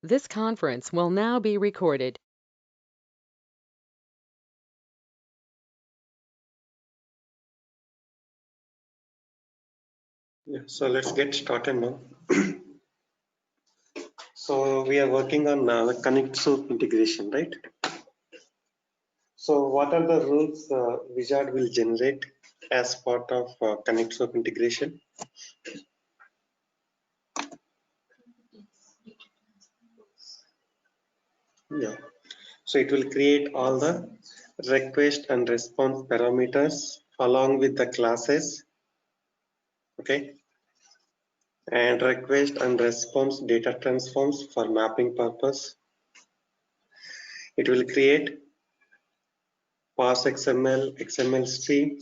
This conference will now be recorded. Yeah, so let's get started now. So we are working on the Connect Soup integration, right? So what are the rules Wizard will generate as part of Connect Soup integration? Yeah. So it will create all the request and response parameters along with the classes, okay? And request and response data transforms for mapping purpose. It will create parse XML, XML stream,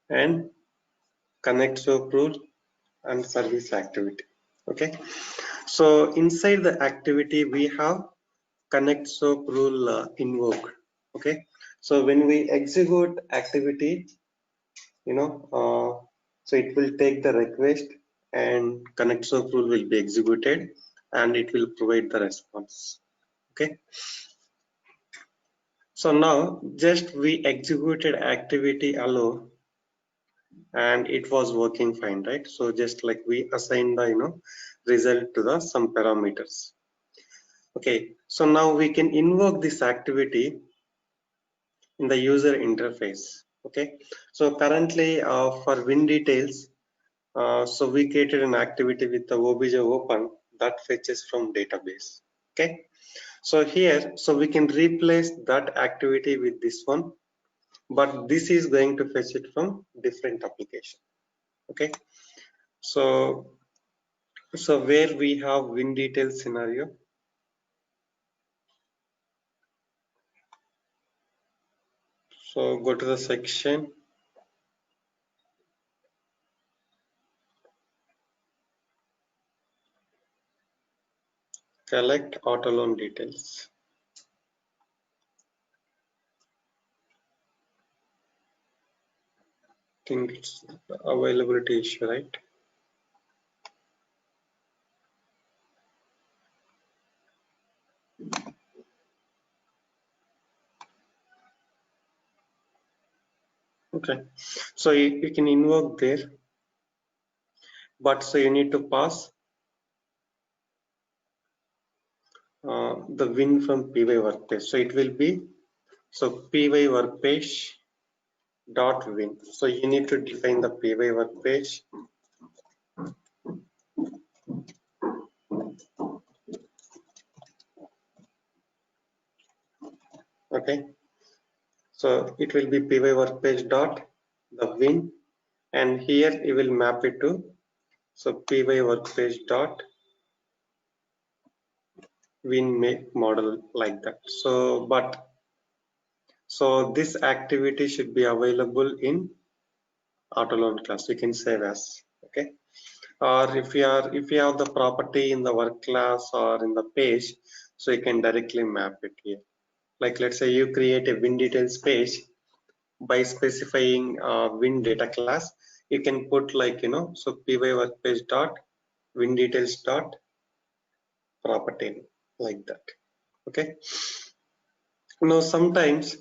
and connect soap rule and service activity. Okay. So inside the activity, we have connect soap rule invoked. Okay. So when we execute activity, so it will take the request and connect soap rule will be executed and it will provide the response. Okay. So now just we executed activity allow and it was working fine, right? So just like we assign the result to the some parameters. Okay, so now we can invoke this activity in the user interface. Okay, so currently for win details, so we created an activity with the obj open that fetches from database. Okay, so here, so we can replace that activity with this one, but this is going to fetch it from different application. Okay, so where we have win details scenario, so go to the section, collect auto loan details. I think it's the availability issue, right? Okay, so you can invoke there, but so you need to pass the win from py workpage. So it will be py workpage dot win. So you need to define the py workpage. Okay, so it will be py workpage dot the win, and here you will map it to py workpage dot win make model like that. So this activity should be available in auto loan class. You can save as, okay. Or if you have the property in the work class or in the page, so you can directly map it here. Like let's say you create a win details page by specifying win data class. You can put like py workpage dot win details dot property like that. Okay. Now sometimes,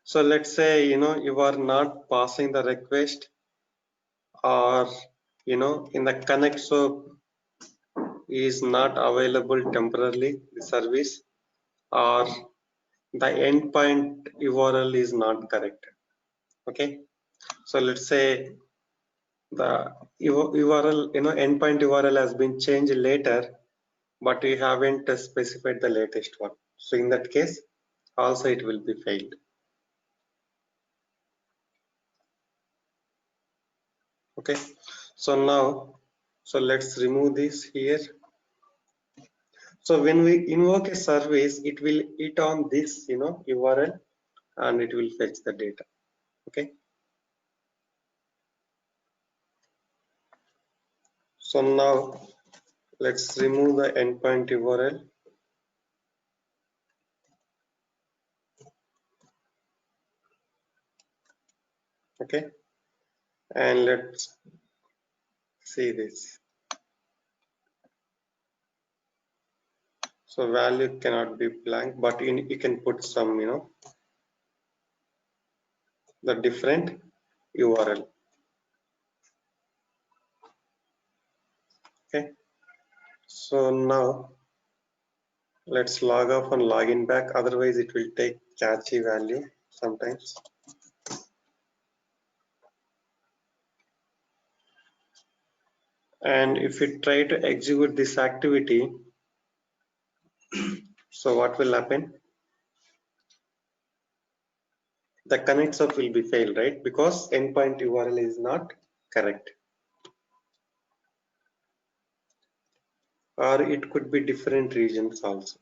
so let's say you are not passing the request, or in the connect soap is not available temporarily the service, or the endpoint URL is not correct. Okay, so let's say the URL, endpoint URL has been changed later, but we haven't specified the latest one. So in that case, also it will be failed. Okay, so now, so let's remove this here. So when we invoke a service, it will hit on this URL and it will fetch the data. Okay, so now let's remove the endpoint URL. Okay, and let's see this. So value cannot be blank, but you can put some, the different URL. Okay. So now let's log off and log in back. Otherwise, it will take catchy value sometimes. And if we try to execute this activity, so what will happen? The connect sub will be failed, right? Because endpoint URL is not correct. Or it could be different regions also.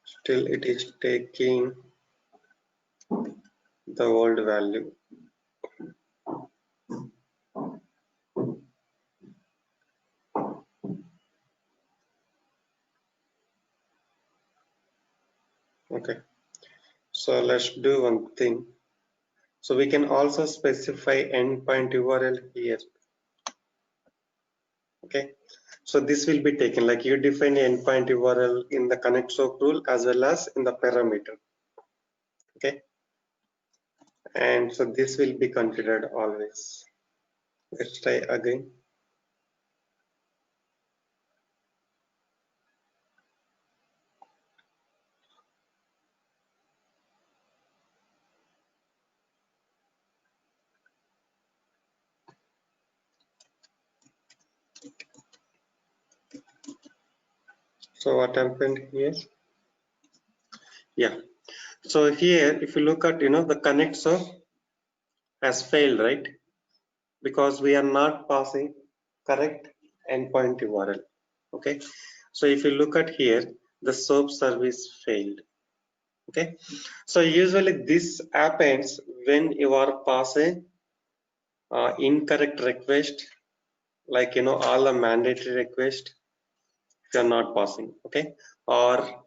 Still it is taking the old value. Okay, so let's do one thing. So we can also specify endpoint URL here. Okay, so this will be taken, like you define endpoint URL in the connect soap rule as well as in the parameter. Okay, and so this will be considered always. Let's try again. So what happened here? Yeah, so here if you look at the connect soap has failed, right? Because we are not passing correct endpoint URL. Okay, so if you look at here, the SOAP service failed. Okay, so usually this happens when you are passing incorrect request, like all the mandatory request if you are not passing. Okay, or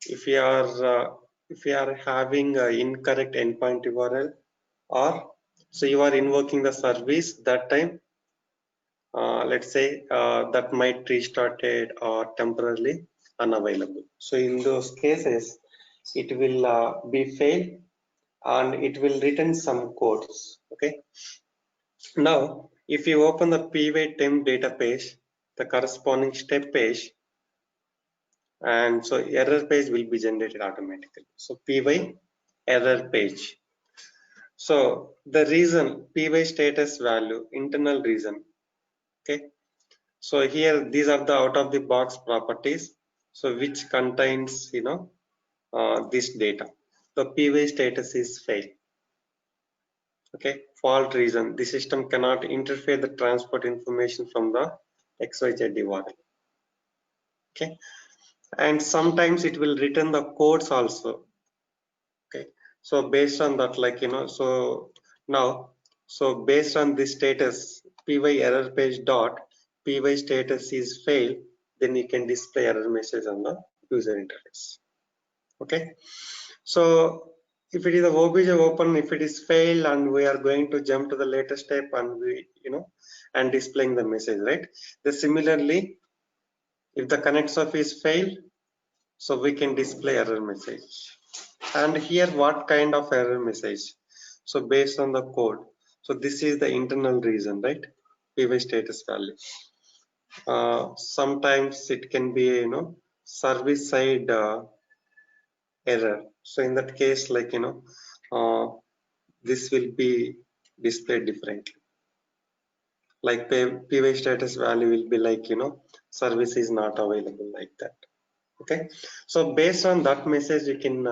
if you are having incorrect endpoint URL, or so you are invoking the service that time, let's say that might restart it or temporarily unavailable. So in those cases, it will be failed and it will return some codes. Okay. Now, if you open the py temp data page, the corresponding step page, and so error page will be generated automatically. So py error page. So the reason py status value internal reason. Okay. So here these are the out of the box properties, so which contains this data. The py status is fail. Okay, fault reason, the system cannot interfere the transport information from the XYZ URL. Okay, and sometimes it will return the codes also. Okay, so based on that, so now, so based on this status, py error page dot py status is failed, then you can display error message on the user interface. Okay, so if it is a obj open, if it is failed, and we are going to jump to the latest step, and we and displaying the message, right? The similarly, if the connect surf is failed, so we can display error message. And here what kind of error message? So based on the code, so this is the internal reason, right? py status value. Sometimes it can be service side error. So in that case, this will be displayed differently. Like py status value will be like service is not available, like that. Okay, so based on that message you can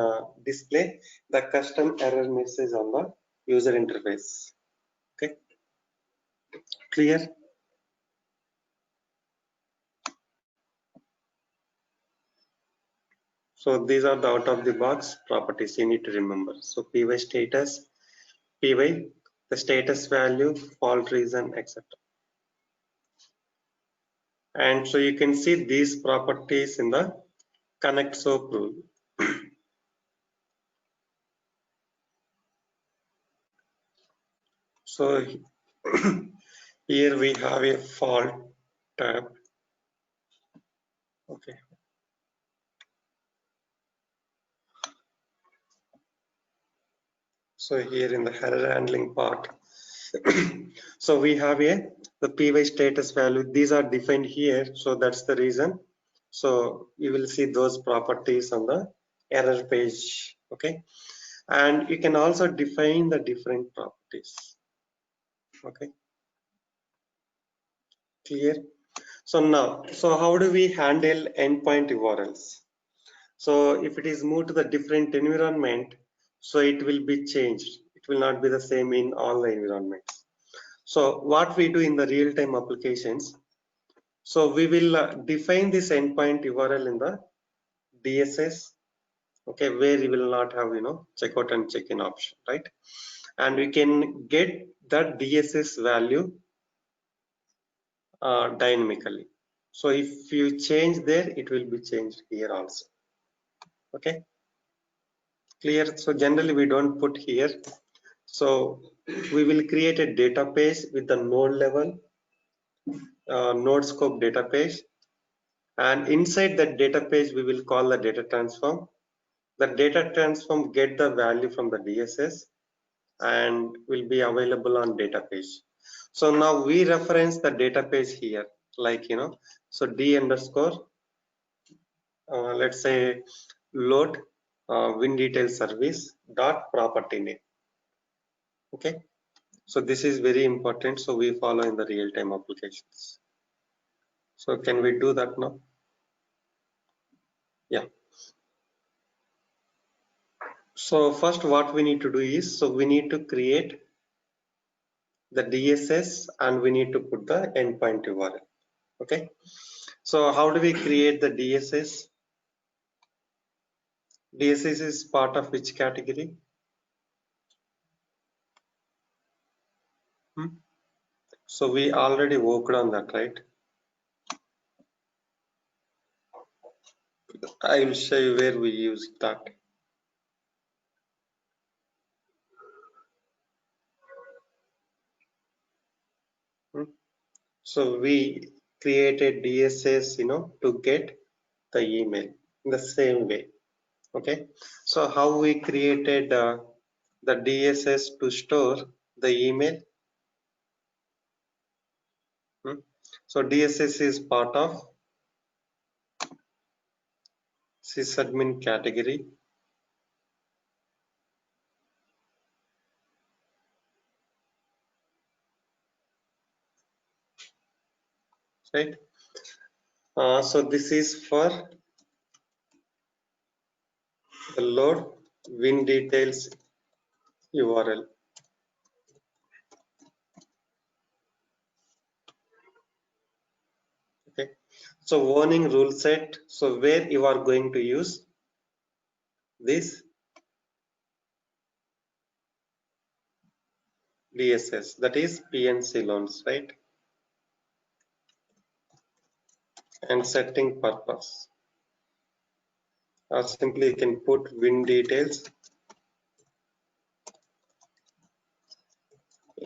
display the custom error message on the user interface. Okay, clear? So these are the out of the box properties you need to remember. So py status, py the status value, fault reason, etc. And so you can see these properties in the connect soap rule. So here we have a fault tab. Okay. So here in the error handling part, so we have the py status value. These are defined here, so that's the reason. So you will see those properties on the error page. Okay, and you can also define the different properties. Okay, clear? So now, so how do we handle endpoint URLs? So if it is moved to the different environment, so it will be changed. It will not be the same in all the environments. So what we do in the real-time applications, so we will define this endpoint URL in the DSS, okay, where you will not have, checkout and check-in option, right? And we can get that DSS value dynamically. So if you change there, it will be changed here also. Okay, clear? So generally we don't put here. So we will create a database with the node level, node scope database, and inside that database we will call the data transform. The data transform get the value from the DSS and will be available on database. So now we reference the database here, like so d underscore let's say load win detail service dot property name. Okay, so this is very important, so we follow in the real-time applications. So can we do that now? Yeah. So first what we need to do is, so we need to create the DSS and we need to put the endpoint URL. Okay, so how do we create the DSS? DSS is part of which category? So we already worked on that, right? I will show you where we use that. So we created DSS, to get the email in the same way. Okay, so how we created the DSS to store the email? So DSS is part of sysadmin category. Right. So this is for the load win details URL. Okay. So warning rule set. So where you are going to use this DSS, that is PNC loans, right? And setting purpose. Or simply you can put win details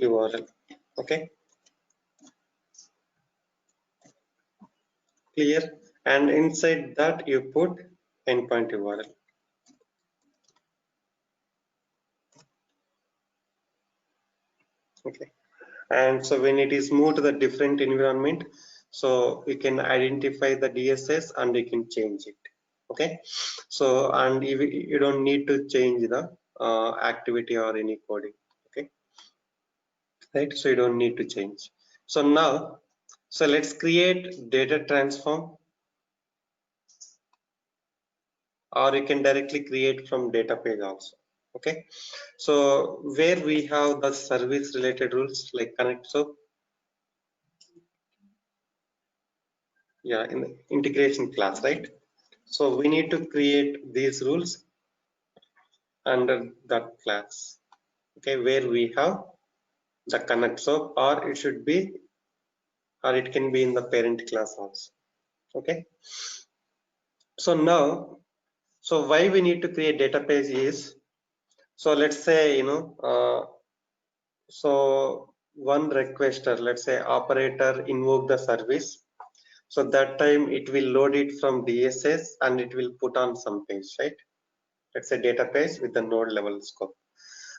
URL. Okay. Clear? And inside that you put endpoint URL. Okay. And so when it is moved to the different environment, so we can identify the DSS and you can change it. Okay. So and you don't need to change the activity or any coding. Okay. Right. So you don't need to change. So now, so let's create data transform, or you can directly create from data page also. Okay, so where we have the service related rules like connect, so yeah, in the integration class, right? So we need to create these rules under that class. Okay, where we have the connect, so or it should be, or it can be in the parent class also. Okay, so now, so why we need to create database is, so let's say So one requester, let's say operator invoke the service. So that time it will load it from DSS and it will put on some page, right? Let's say database with the node level scope.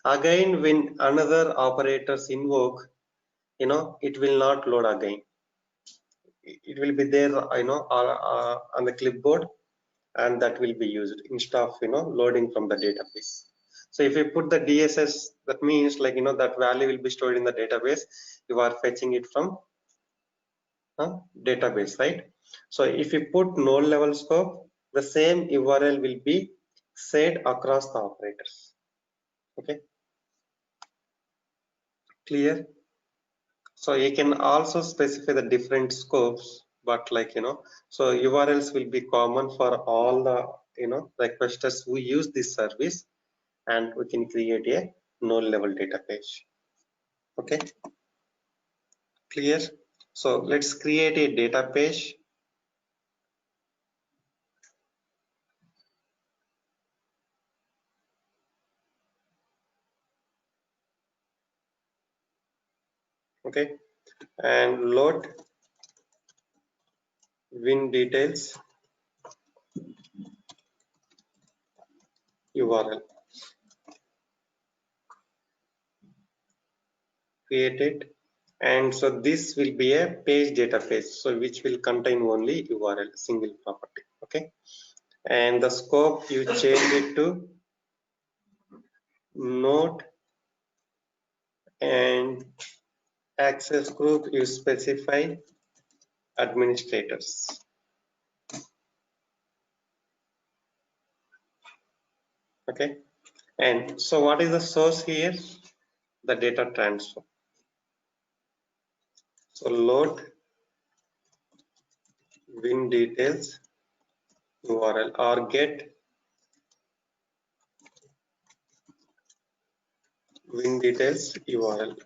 Again, when another operators invoke, it will not load again. It will be there, on the clipboard, and that will be used instead of, loading from the database. So if you put the DSS, that means like, that value will be stored in the database. You are fetching it from database, right? So if you put node level scope, the same URL will be shared across the operators. Okay, clear? So you can also specify the different scopes, but like, so URLs will be common for all the, requesters who use this service, and we can create a node level database. Okay, clear? So let's create a database. Okay, and load win details URL. Create it, and so this will be a page database, so which will contain only URL, single property. Okay, and the scope you change it to node, and access group you specify administrators. Okay, and so what is the source here? The data transfer. So load win details URL, or get win details URL.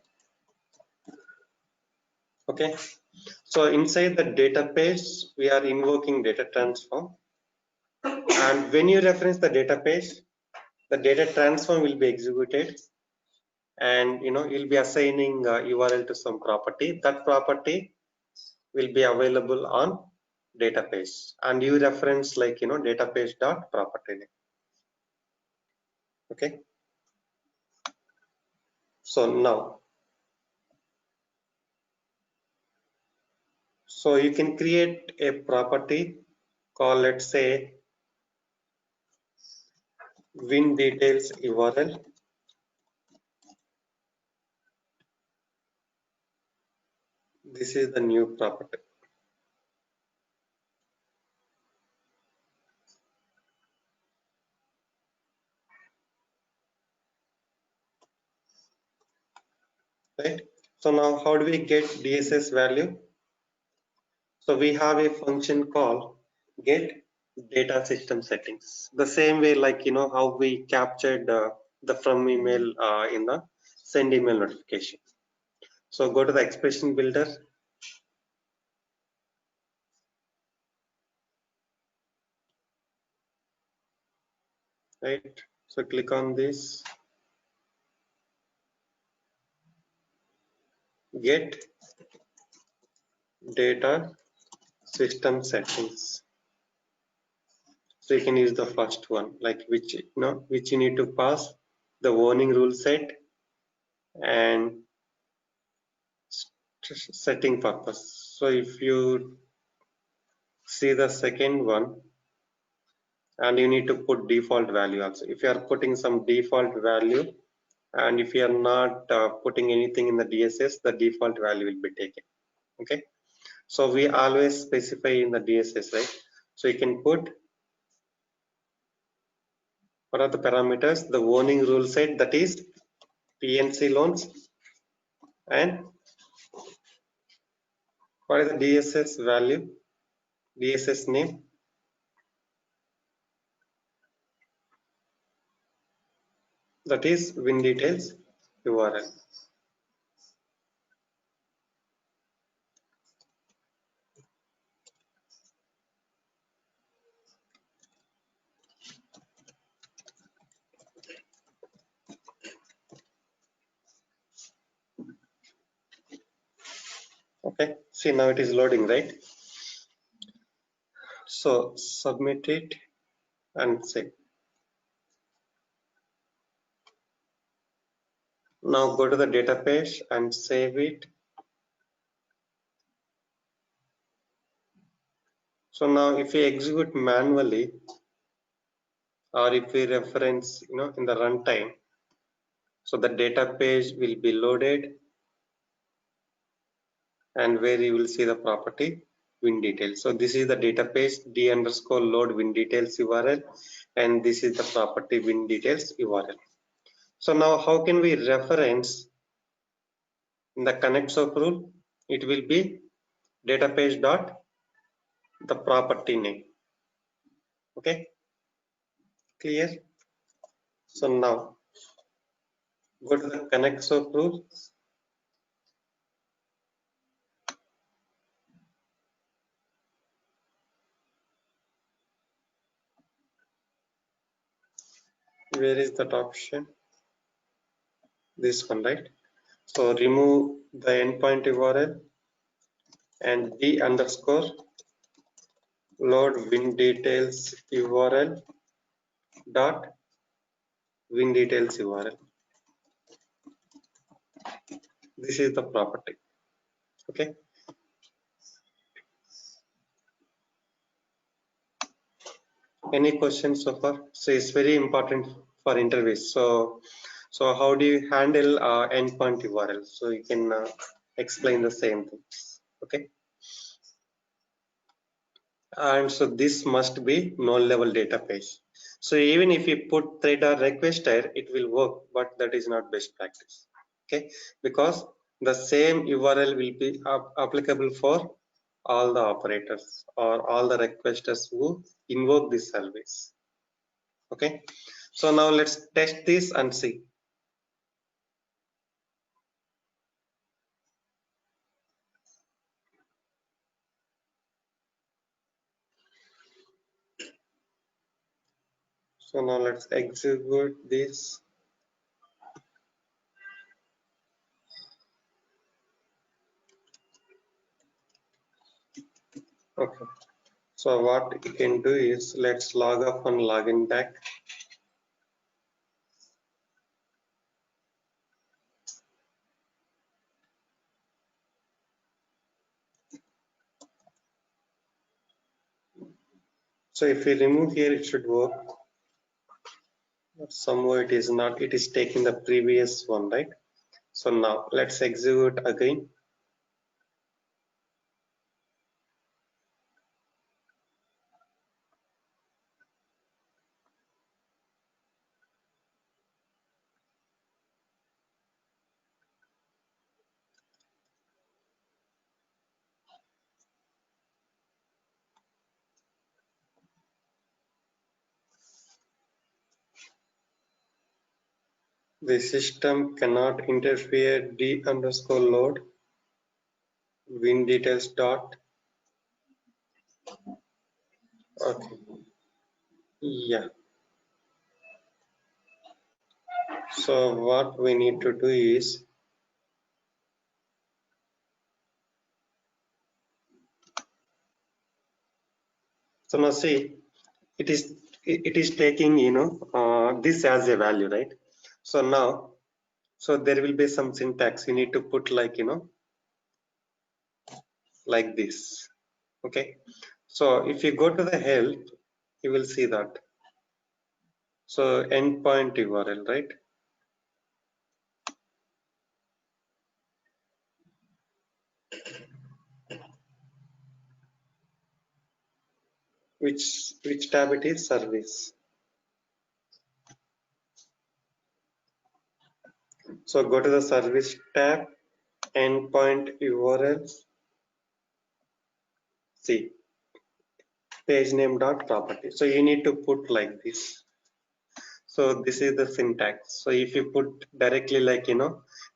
Okay, so inside the database we are invoking data transform, and when you reference the database, the data transform will be executed, and you'll be assigning URL to some property. That property will be available on database, and you reference like database dot property name. Okay, so now, so you can create a property called, let's say, win details URL. This is the new property. Right, so now how do we get DSS value? So we have a function called get data system settings. The same way like how we captured the from email in the send email notification. So go to the expression builder, right? So click on this, get data system settings. So you can use the first one, like which which you need to pass the warning rule set and setting purpose. So if you see the second one, and you need to put default value also. If you are putting some default value, and if you are not putting anything in the DSS, the default value will be taken. Okay, so we always specify in the DSS, right? So you can put what are the parameters, the warning rule set, that is PNC loans, and what is the DSS value, DSS name, that is win details URL. Okay, see now it is loading, right? So submit it and save. Now go to the data page and save it. So now if we execute manually, or if we reference, in the runtime, so the data page will be loaded, and where you will see the property win details. So this is the data page d_load win details URL, and this is the property win details URL. So now how can we reference in the connect soap rule? It will be data page dot the property name. Okay, clear? So now go to the connect soap rule. Where is that option? This one, right? So remove the endpoint URL and d_load win details URL dot win details URL. This is the property. Okay. Any questions so far? So it's very important for interviews. So how do you handle endpoint URL? So you can explain the same things. Okay. And so this must be null level data page. So even if you put thread or requester, it will work, but that is not best practice. Okay, because the same URL will be applicable for all the operators or all the requesters who invoke this service. Okay, so now let's test this and see. So now let's execute this. Okay, so what you can do is let's log off and log in back. So if we remove here, it should work. Somehow it is not, it is taking the previous one, right? So now let's execute again. The system cannot interfere d_load win details dot. Okay, yeah. So what we need to do is, so now see, it is taking this as a value, right? So now, so there will be some syntax you need to put, like like this. Okay, so if you go to the help, you will see that. So endpoint URL, right? Which tab it is? Service. So go to the service tab, endpoint URL, see page name dot property. So you need to put like this. So this is the syntax. So if you put directly like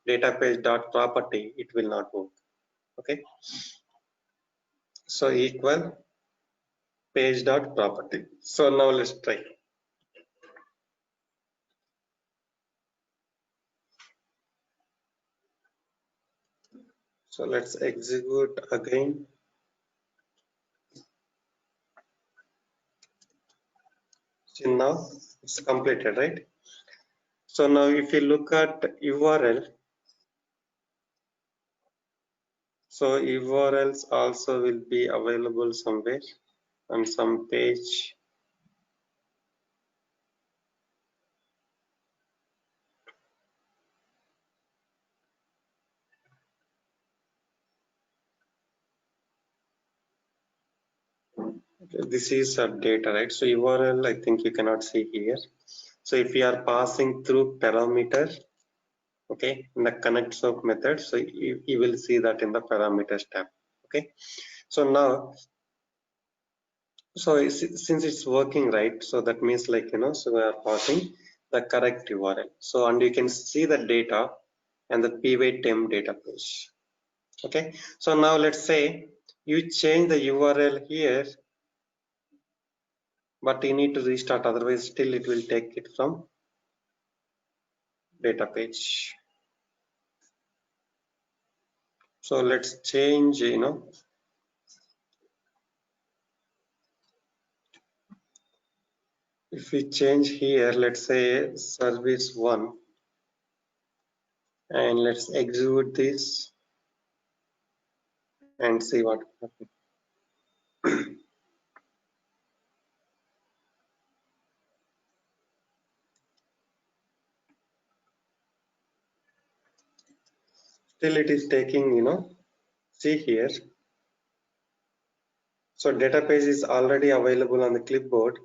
data page dot property, it will not work. Okay. So equal page dot property. So now let's try. So let's execute again. See, now it's completed, right? So now if you look at URL, so URLs also will be available somewhere on some page. Okay, this is a data, right? So URL, I think you cannot see here. So if you are passing through parameter, okay, in the connect soap method, so you will see that in the parameters tab. Okay, so now, so since it's working right, so that means like, so we are passing the correct URL. So and you can see the data and the py-temp database. Okay, so now let's say you change the URL here, but you need to restart, otherwise still it will take it from data page. So let's change, if we change here, let's say service 1, and let's execute this and see what happens. Still it is taking, see here. So database is already available on the clipboard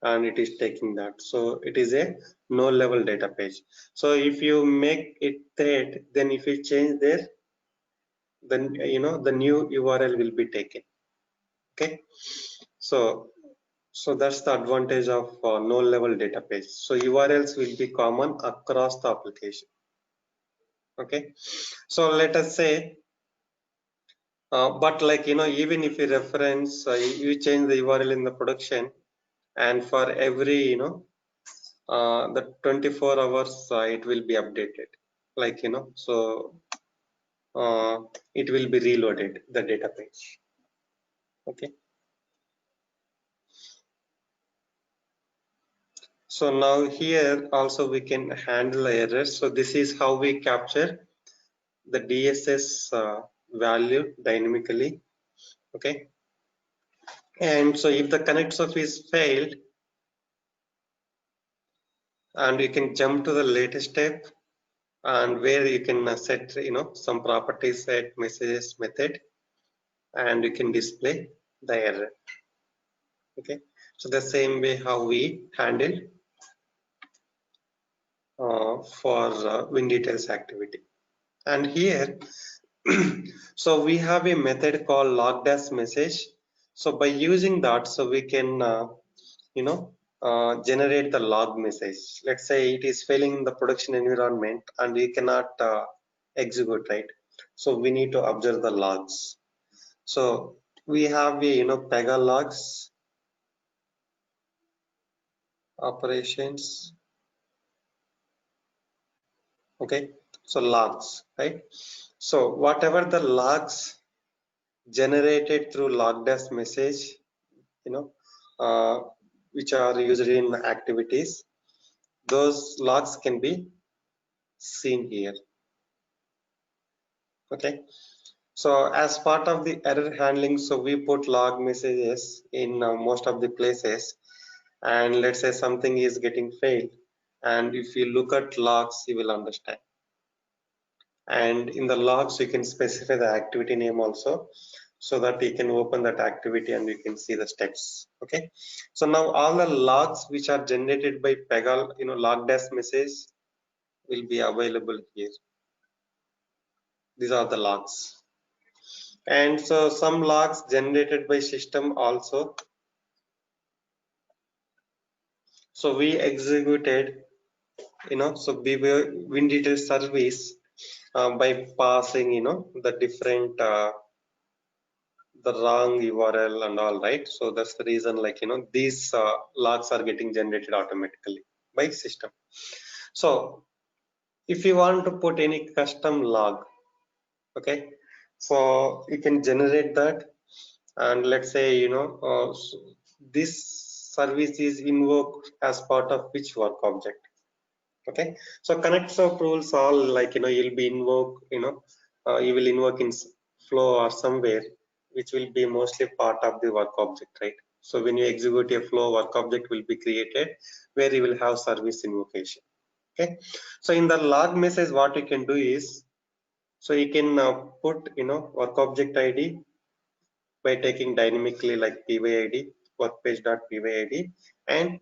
and it is taking that. So it is a no level database. So if you make it thread, then if you change there, then the new URL will be taken. Okay. So that's the advantage of no level database. So URLs will be common across the application. Okay. So let us say, but like, even if you reference, you change the URL in the production, and for every, the 24 hours, it will be updated. Like, so it will be reloaded, the database. Okay. So now here also we can handle errors. So this is how we capture the DSS value dynamically. Okay. And so if the connect surf is failed, and you can jump to the latest step, and where you can set, some properties, set messages method, and you can display the error. Okay. So the same way how we handle for WinDetails activity. And here, so we have a method called log-dash message. So by using that, so we can, generate the log message. Let's say it is failing in the production environment and we cannot execute, right? So we need to observe the logs. So we have a, Pega logs operations. Okay, so logs, right? So whatever the logs generated through log-dash message, you know, uh, which are used in activities, those logs can be seen here. Okay, so as part of the error handling, so we put log messages in most of the places, and let's say something is getting failed, and if you look at logs, you will understand. And in the logs, you can specify the activity name also, so that you can open that activity and you can see the steps. Okay, so now all the logs which are generated by Pega, log-dash message will be available here. These are the logs. And so some logs generated by system also. So we executed, so WinDetails service by passing, the different the wrong URL and all, right? So that's the reason, like, these logs are getting generated automatically by system. So if you want to put any custom log, okay, So you can generate that, and let's say this service is invoked as part of which work object. Okay, so connect of rules all like you'll be invoke you will invoke in flow or somewhere, which will be mostly part of the work object, right? So when you execute a flow, work object will be created where you will have service invocation. Okay, so in the log message what you can do is, so you can put work object id by taking dynamically like pyd workpage.pyd and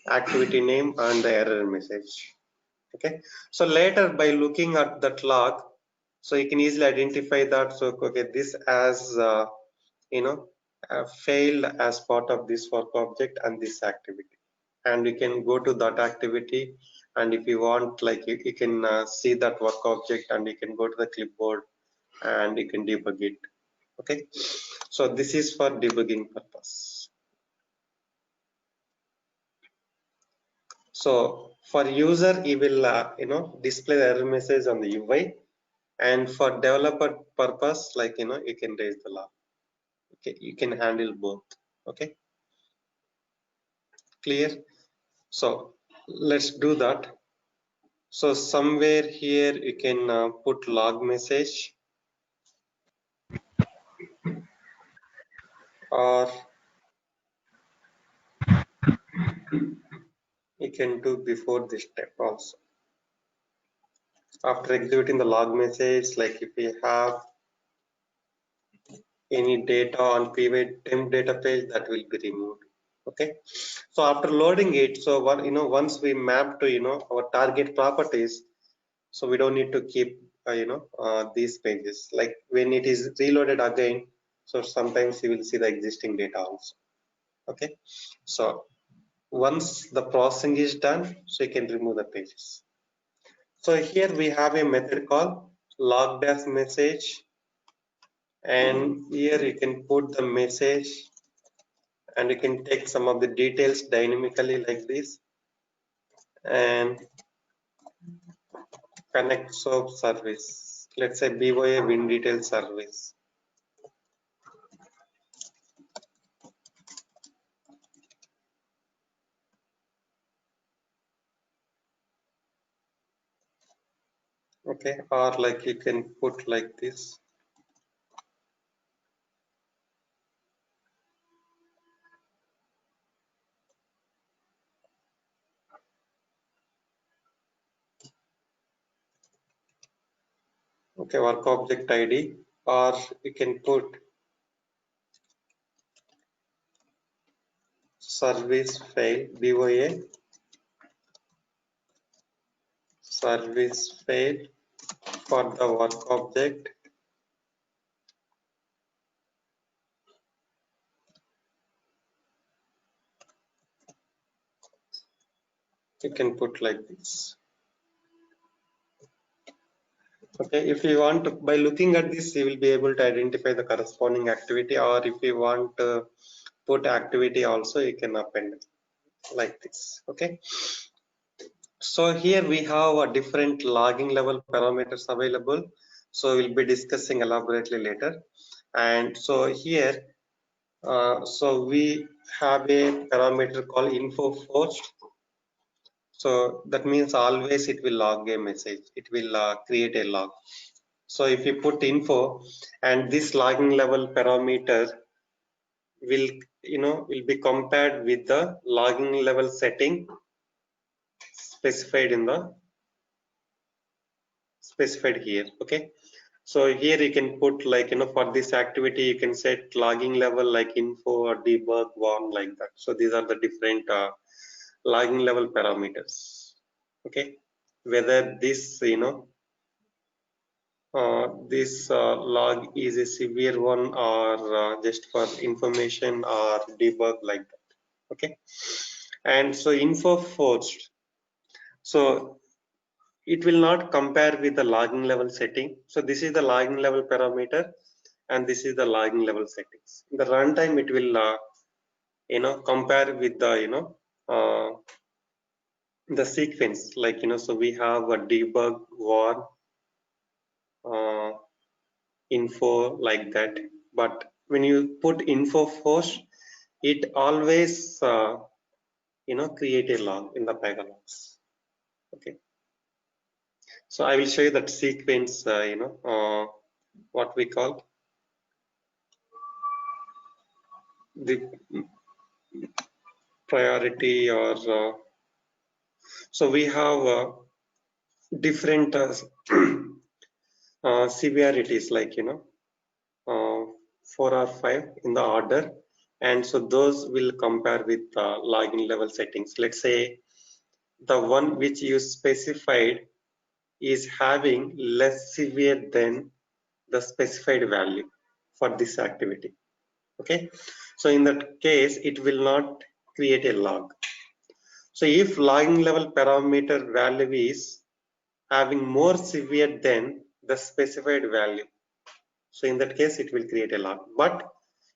activity name and the error message. Okay, so later by looking at that log, so you can easily identify that, so okay, this as you know failed as part of this work object and this activity, and you can go to that activity, and if you want, like you can see that work object, and you can go to the clipboard and you can debug it. Okay, so this is for debugging purpose. So for user, he will display the error message on the UI, and for developer purpose, like you can raise the log. Okay, you can handle both. Okay, clear? So let's do that. So somewhere here you can put log message, or you can do before this step also. After executing the log message, like if we have any data on pivot temp data page, that will be removed. Okay, so after loading it, so what once we map to our target properties, so we don't need to keep these pages. Like when it is reloaded again, so sometimes you will see the existing data also. Okay, so once the processing is done, so you can remove the pages. So here we have a method called log dash message, and here you can put the message, and you can take some of the details dynamically like this, and connect soap service, let's say BOA win detail service. Okay, or like you can put like this. Okay, work object ID, or you can put service fail, BOA service fail for the work object. You can put like this. Okay, if you want to, by looking at this, you will be able to identify the corresponding activity, or if you want to put activity also, you can append like this. Okay, so here we have a different logging level parameters available, so we'll be discussing elaborately later. And so here so we have a parameter called info forced. So that means always it will log a message, it will create a log. So if you put info, and this logging level parameter will will be compared with the logging level setting specified in the specified here. Okay, so here you can put like for this activity you can set logging level like info or debug warn like that. So these are the different logging level parameters. Okay, whether this this log is a severe one, or just for information or debug like that. Okay, and so info forced, so it will not compare with the logging level setting. So this is the logging level parameter, and this is the logging level settings. In the runtime it will compare with the uh, the sequence, like so we have a debug warn, uh, info like that. But when you put info first, it always create a log in the Pega-logs. Okay, so I will show you that sequence, what we call the priority, or so we have different severities, like uh, 4 or 5 in the order, and so those will compare with login level settings. Let's say the one which you specified is having less severe than the specified value for this activity. Okay, so in that case it will not create a log. So if logging level parameter value is having more severe than the specified value, so in that case it will create a log. But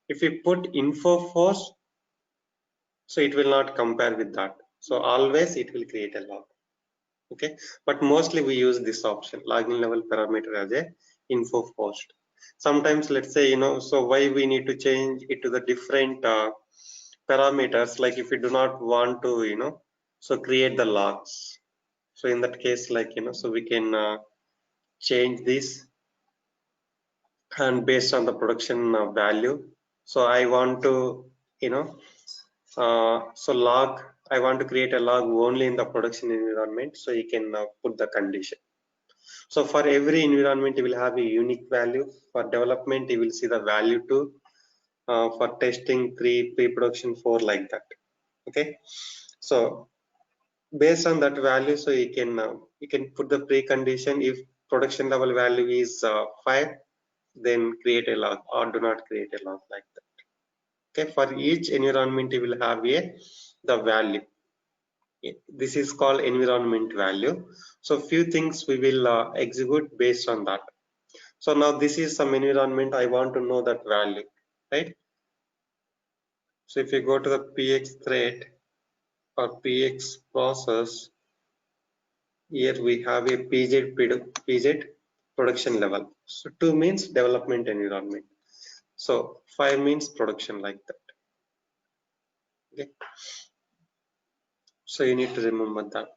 if we put info first, so it will not compare with that, so always it will create a log. Okay, but mostly we use this option, login level parameter, as a info first. Sometimes, let's say, so why we need to change it to the different parameters, like if we do not want to so create the logs. So in that case, like so we can change this, and based on the production value. So I want to you know so log, I want to create a log only in the production environment, so you can put the condition. So for every environment you will have a unique value. For development you will see the value 2, for testing 3, pre-production 4, like that. Okay, so based on that value, so you can put the precondition. If production level value is 5, then create a log, or do not create a log, like that. Okay, for each environment you will have a the value. This is called environment value. So few things we will execute based on that. So now this is some environment, I want to know that value, right? So if you go to the px thread or px process, here we have a pz production level. So 2 means development environment, so 5 means production, like that. Okay, so you need to remember that,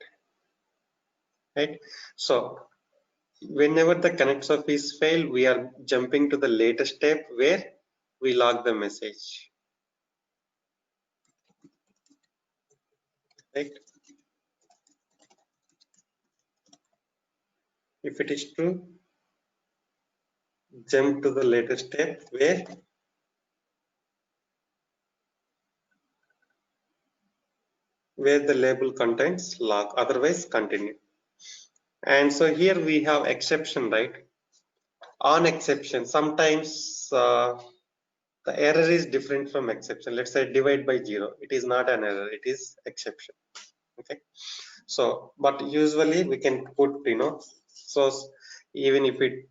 right? So whenever the connect surface fail, we are jumping to the latest step where we log the message, right? If it is true, jump to the latest step where the label contains log, otherwise continue. And so here we have exception, right? On exception, sometimes the error is different from exception. Let's say divide by 0, it is not an error, it is exception. Okay, so but usually we can put so even if it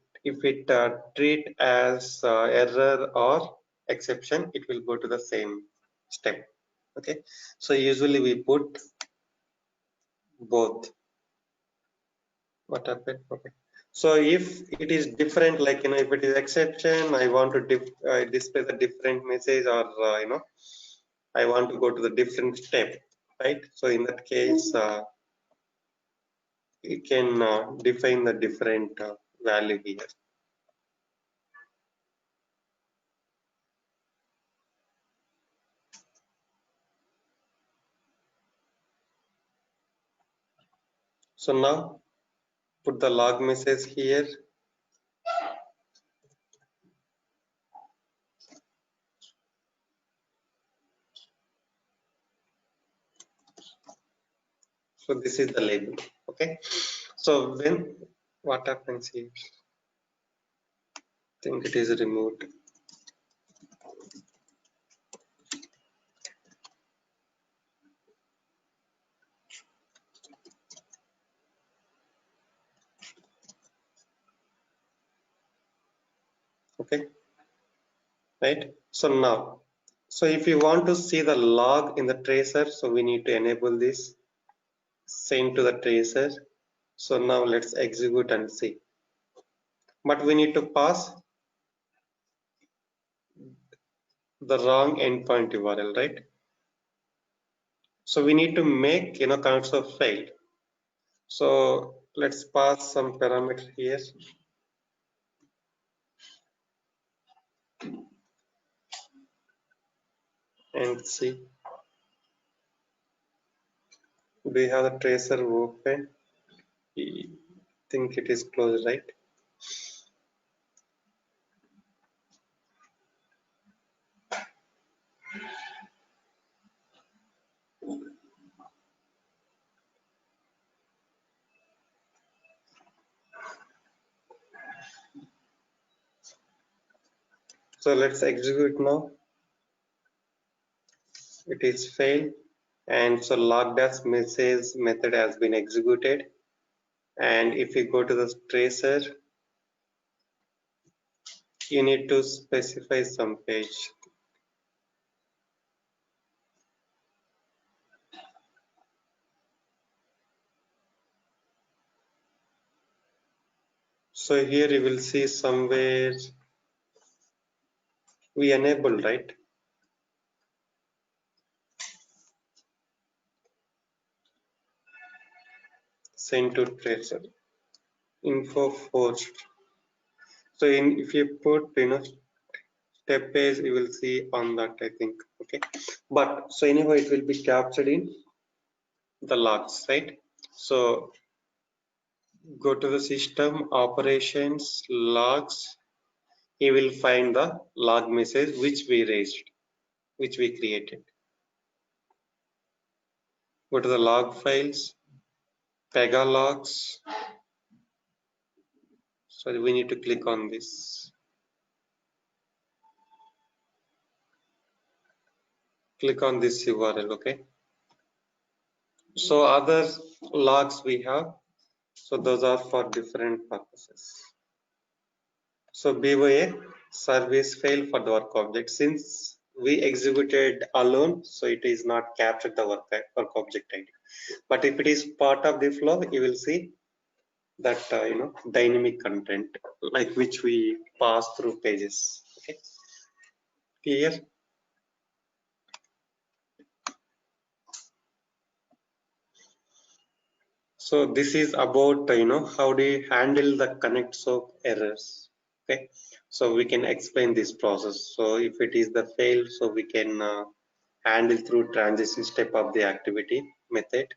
treat as error or exception, it will go to the same step. Okay, so usually we put both. What happened? Okay, so if it is different, like if it is exception, I want to display the different message, or I want to go to the different step, right? So in that case you can define the different value here. So now put the log message here. So this is the label. Okay, so when what happens here, I think it is removed. Okay, right? So now, so if you want to see the log in the tracer, so we need to enable this, send to the tracer. So now let's execute and see, but we need to pass the wrong endpoint URL, right? So we need to make connect soap failed. So let's pass some parameter here. And see, do you have the tracer open? I think it is closed, right? So let's execute now. It is failed, and so log dash message method has been executed. And if you go to the tracer, you need to specify some page. So here you will see somewhere we enable, right? Send to tracer info forced. So if you put step page, you will see on that, I think. Okay, but so anyway, it will be captured in the logs, right? So go to the system operations logs. He will find the log message which we raised, which we created. Go to the log files, Pega logs. So we need to click on this. Click on this URL, okay? So other logs we have, so those are for different purposes. So BOA service fail for the work object. Since we executed alone, so it is not captured the work object ID. But if it is part of the flow, you will see that dynamic content like which we pass through pages. Okay, clear? So this is about how do you handle the connect soap errors. Okay, so we can explain this process. So if it is the fail, so we can handle through transition step of the activity method,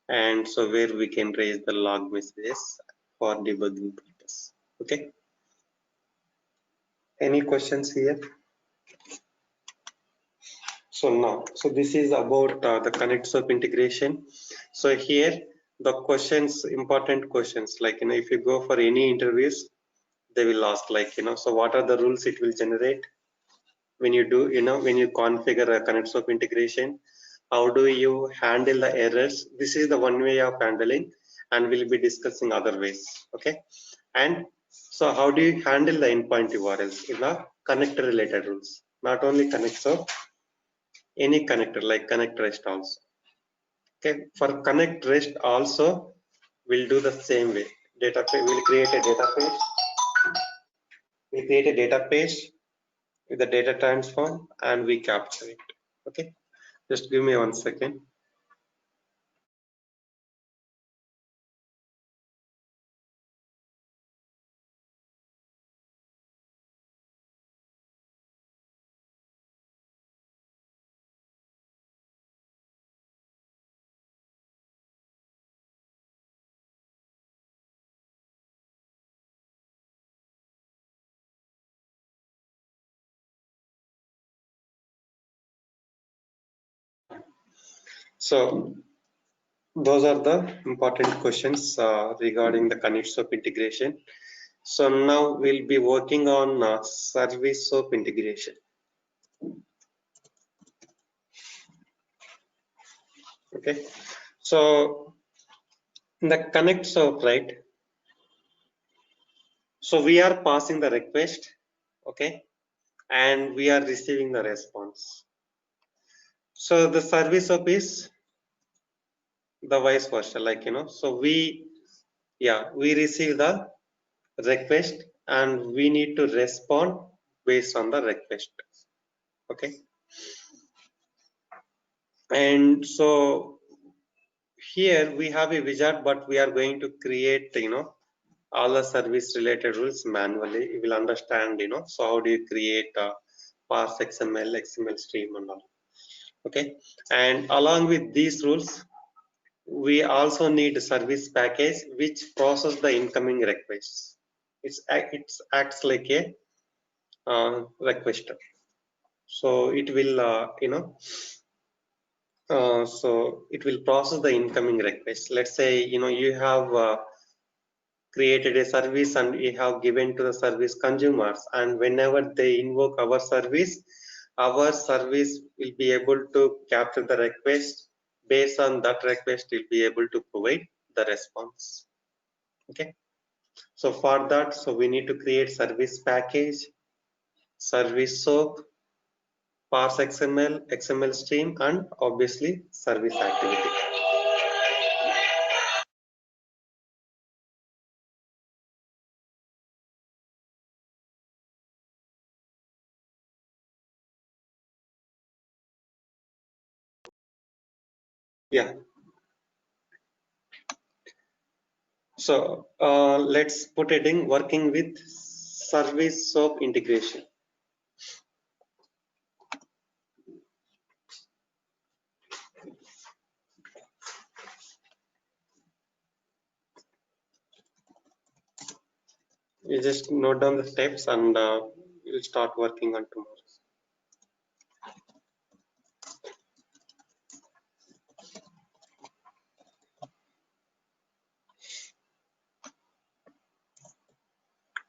and so where we can raise the log messages for debugging purpose. Okay, any questions here? So now, so this is about the connect soap integration. So here the questions, important questions, like if you go for any interviews, they will ask like so what are the rules it will generate when you do when you configure a connect soap integration? How do you handle the errors? This is the one way of handling, and we'll be discussing other ways. Okay, and so how do you handle the endpoint URLs in the connector related rules? Not only connect soap, any connector like connect rest also. Okay, for connect rest also we'll do the same way. We'll create a database. We create a database with the data transform and we capture it. Okay, just give me 1 second. So those are the important questions regarding the connect soap integration. So now we'll be working on service soap integration. Okay, so in the connect soap, right? So we are passing the request, okay, and we are receiving the response. So the service soap is the vice versa, like so we receive the request and we need to respond based on the request. Okay, and so here we have a wizard, but we are going to create, all the service related rules manually. You will understand, so how do you create a parse XML stream and all. Okay, and along with these rules, we also need a service package which process the incoming requests. It acts like a requester. So it will, so it will process the incoming request. Let's say, you have created a service and you have given to the service consumers, and whenever they invoke our service will be able to capture the request. Based on that request, will be able to provide the response. Okay. So for that, so we need to create service package, service soap, parse XML, XML stream, and obviously service activity. Yeah. So let's put it in working with service soap integration. You just note down the steps and you'll start working on tomorrow.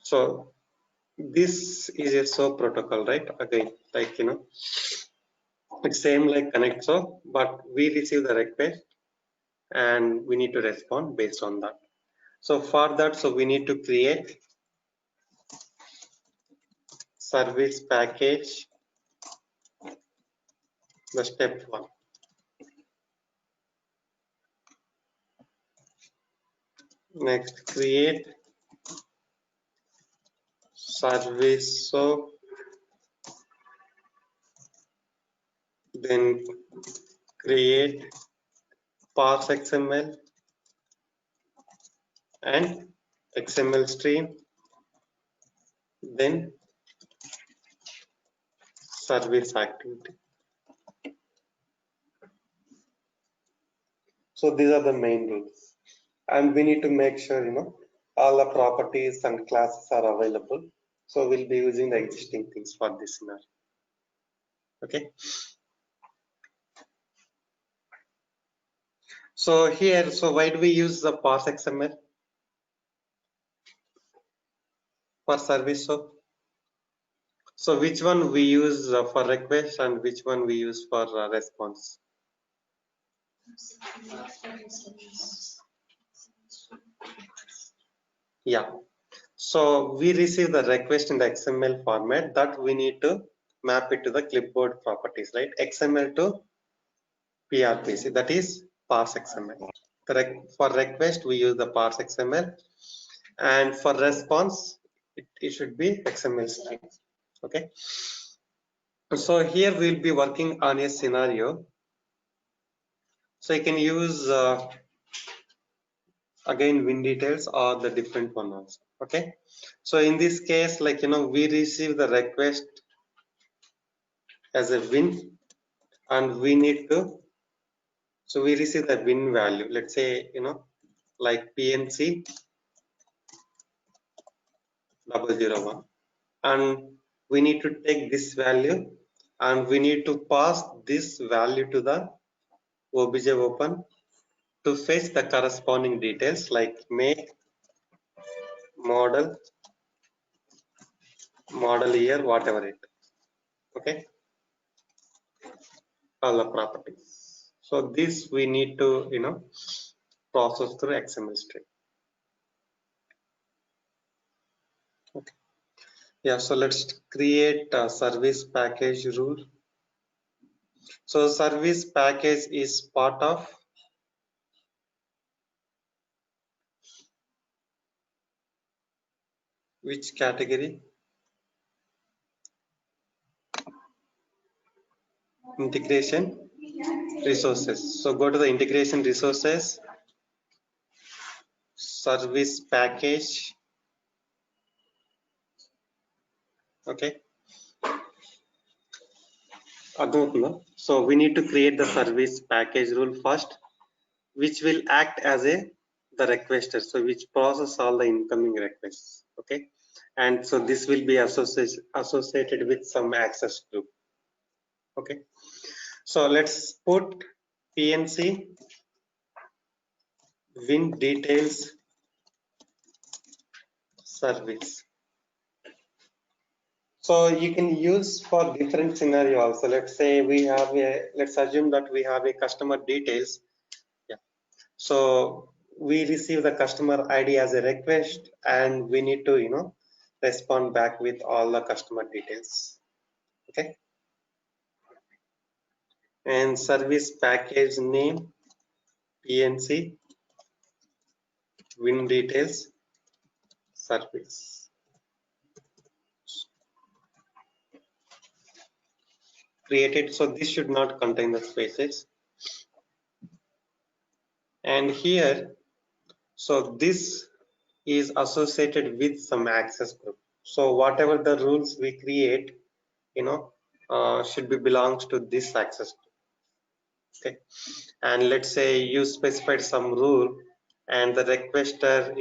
So this is a SOAP protocol, right? Again, like, it's same like connect SOAP, but we receive the request and we need to respond based on that. So for that, so we need to create service package, the step one. Next, create service soap, then create parse XML and XML stream, then service activity. So these are the main rules, and we need to make sure, all the properties and classes are available. So we'll be using the existing things for this scenario. Okay. So here, so why do we use the parse XML for service soap? So which one we use for request and which one we use for response? Yeah. So we receive the request in the XML format that we need to map it to the clipboard properties, right? XML to PRPC, that is parse XML. For request, we use the parse XML, and for response, it should be XML string. Okay. So here we'll be working on a scenario. So you can use again win details or the different one also. Okay. So in this case, like, we receive the request as a win, and we need to, so we receive the win value. Let's say, like PNC 001, and we need to take this value and we need to pass this value to the obj open to fetch the corresponding details like make, model, model year, whatever it. Okay, all the properties. So this we need to, process through XML string. Okay. Yeah, so let's create a service package rule. So service package is part of which category? integration resources. So go to the integration resources, service package. Okay. So we need to create the service package rule first, which will act as the requester, so which process all the incoming requests. Okay, and so this will be associated with some access group. Okay, so let's put PNC win details service. So you can use for different scenario also. Let's say we have let's assume that we have a customer details. Yeah. So we receive the customer ID as a request, and we need to, respond back with all the customer details. Okay. And service package name PNC win details service. Created. So this should not contain the spaces. And here, so this is associated with some access group. So whatever the rules we create, should be belongs to this access group. Okay, and let's say you specified some rule, and the requester,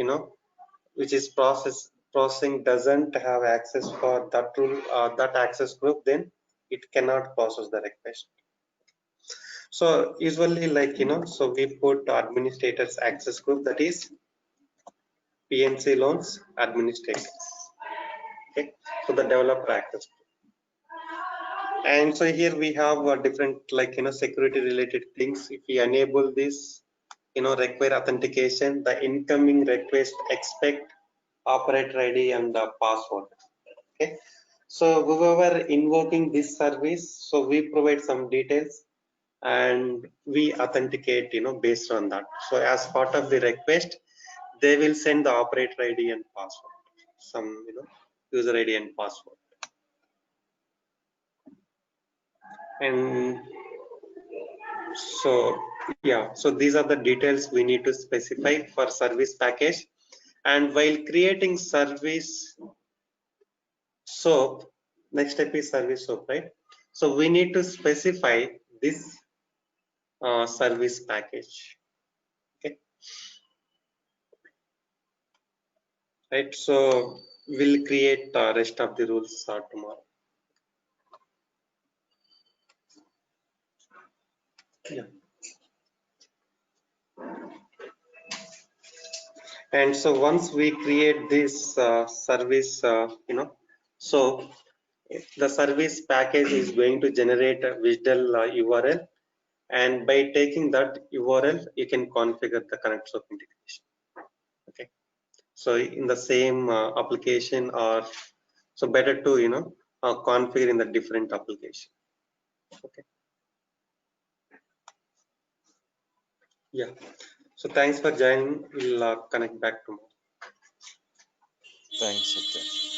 which is processing doesn't have access for that rule, that access group, then it cannot process the request. So usually, so we put administrators access group, that is PNC loans administrators. Okay, so the developer access group. And so here we have different, security related things. If we enable this, require authentication, the incoming request expect operator ID and the password. Okay, so whoever invoking this service, so we provide some details and we authenticate, based on that. So as part of the request, they will send the operator ID and password, some, user ID and password. And so yeah, so these are the details we need to specify for service package. And while creating service soap, next step is service soap, right? So we need to specify this service package. Okay, right? So we'll create rest of the rules tomorrow. Yeah. And so once we create this service, so the service package is going to generate a WSDL URL, and by taking that URL, you can configure the Connect SOAP integration. Okay, so in the same application, or so better to configure in the different application. Okay, yeah. So thanks for joining. We'll connect back tomorrow. Thanks, Satya.